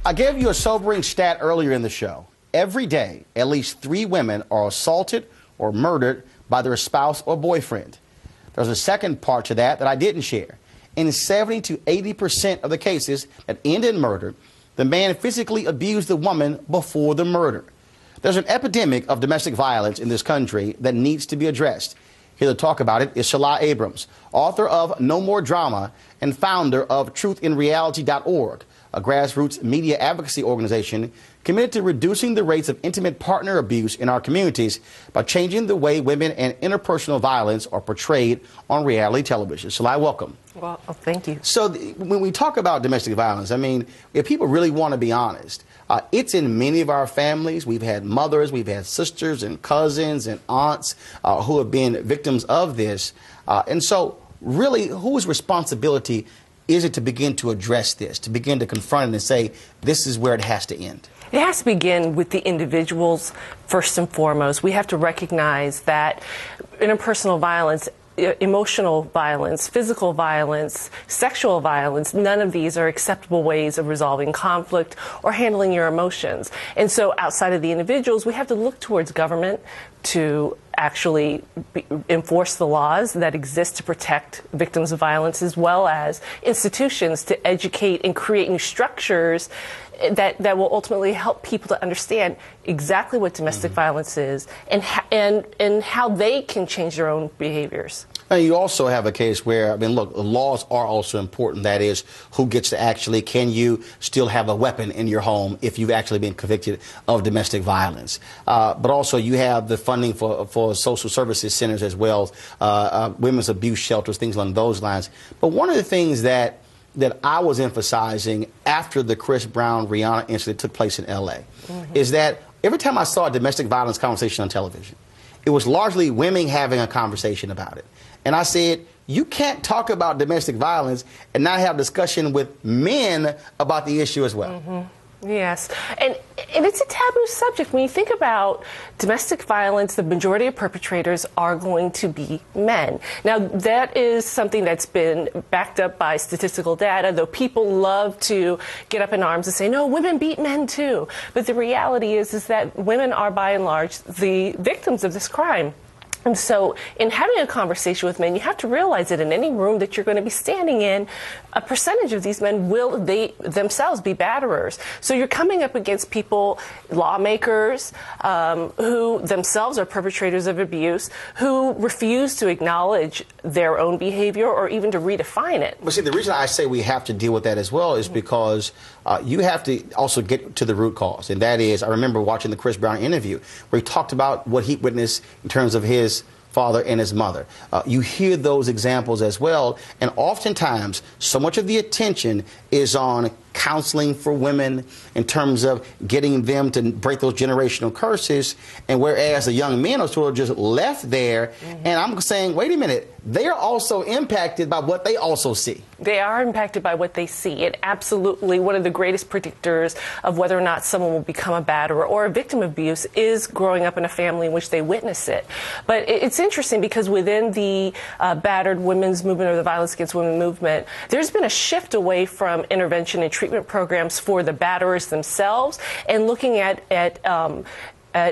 I gave you a sobering stat earlier in the show. Every day, at least 3 women are assaulted or murdered by their spouse or boyfriend. There's a second part to that I didn't share. In 70 to 80% of the cases that end in murder, the man physically abused the woman before the murder. There's an epidemic of domestic violence in this country that needs to be addressed. Here to talk about it is Sil Lai Abrams, author of No More Drama and founder of truthinreality.org, a grassroots media advocacy organization committed to reducing the rates of intimate partner abuse in our communities by changing the way women and interpersonal violence are portrayed on reality television. Sil Lai, welcome. Well, thank you. So when we talk about domestic violence, I mean, if people really want to be honest, it's in many of our families. We've had mothers, we've had sisters and cousins and aunts who have been victims of this. And so really, whose responsibility is it to begin to address this, to begin to confront it and say, this is where it has to end? It has to begin with the individuals first and foremost. We have to recognize that interpersonal violence, emotional violence, physical violence, sexual violence, none of these are acceptable ways of resolving conflict or handling your emotions. And so outside of the individuals, we have to look towards government to actually enforce the laws that exist to protect victims of violence, as well as institutions to educate and create new structures that will ultimately help people to understand exactly what domestic violence is and how they can change their own behaviors. And you also have a case where, I mean, look, laws are also important. That is, who gets to actually, can you still have a weapon in your home if you've actually been convicted of domestic violence? But also you have the funding for social services centers as well, women's abuse shelters, things along those lines. But one of the things that I was emphasizing after the Chris Brown Rihanna incident took place in L.A. Is that every time I saw a domestic violence conversation on television, it was largely women having a conversation about it. And I said, you can't talk about domestic violence and not have discussion with men about the issue as well. Yes, and it's a taboo subject. When you think about domestic violence, the majority of perpetrators are going to be men. Now, that is something that's been backed up by statistical data, though people love to get up in arms and say, no, women beat men too. But the reality is that women are, by and large, the victims of this crime. And so in having a conversation with men, you have to realize that in any room that you're going to be standing in, a percentage of these men will themselves be batterers. So you're coming up against people, lawmakers, who themselves are perpetrators of abuse, who refuse to acknowledge their own behavior or even to redefine it. But see, the reason I say we have to deal with that as well is because you have to also get to the root cause. And that is, I remember watching the Chris Brown interview where he talked about what he witnessed in terms of his father and his mother. You hear those examples as well, and oftentimes so much of the attention is on counseling for women in terms of getting them to break those generational curses, and whereas the young men are sort of just left there, and I'm saying, wait a minute, they're also impacted by what they also see. They are impacted by what they see, and absolutely one of the greatest predictors of whether or not someone will become a batterer or a victim of abuse is growing up in a family in which they witness it. But it's interesting because within the battered women's movement or the violence against women movement, there's been a shift away from intervention and treatment programs for the batterers themselves and looking at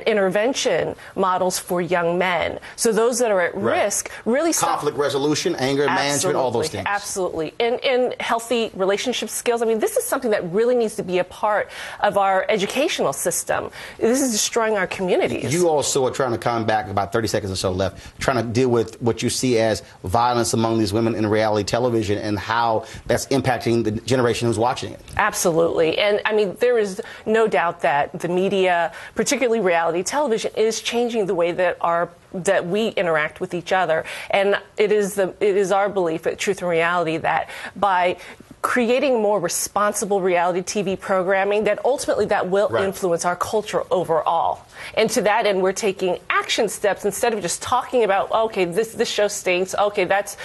intervention models for young men. So those that are at risk really... Conflict resolution, anger management, all those things. Absolutely. And healthy relationship skills. I mean, this is something that really needs to be a part of our educational system. This is destroying our communities. You also are trying to come back, about 30 seconds or so left, trying to deal with what you see as violence among these women in reality television and how that's impacting the generation who's watching it. Absolutely. And I mean, there is no doubt that the media, particularly reality television, is changing the way that we interact with each other. And it is our belief at Truth and Reality that by creating more responsible reality TV programming, that ultimately that will influence our culture overall. And to that end, we're taking action steps instead of just talking about, okay, this show stinks, okay, that's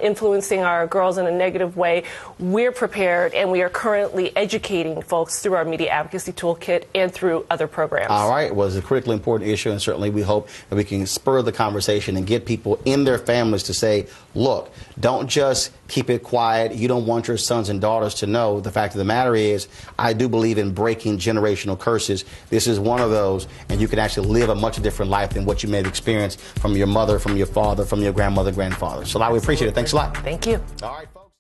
influencing our girls in a negative way. We're prepared, and we are currently educating folks through our media advocacy toolkit and through other programs. All right. Well, it's a critically important issue, and certainly we hope that we can spur the conversation and get people in their families to say, look, don't just keep it quiet. You don't want want your sons and daughters to know the fact of the matter is, I do believe in breaking generational curses. This is one of those, and you can actually live a much different life than what you may have experienced from your mother, from your father, from your grandmother, grandfather. So, we appreciate it. Thanks a lot. Thank you. All right, folks.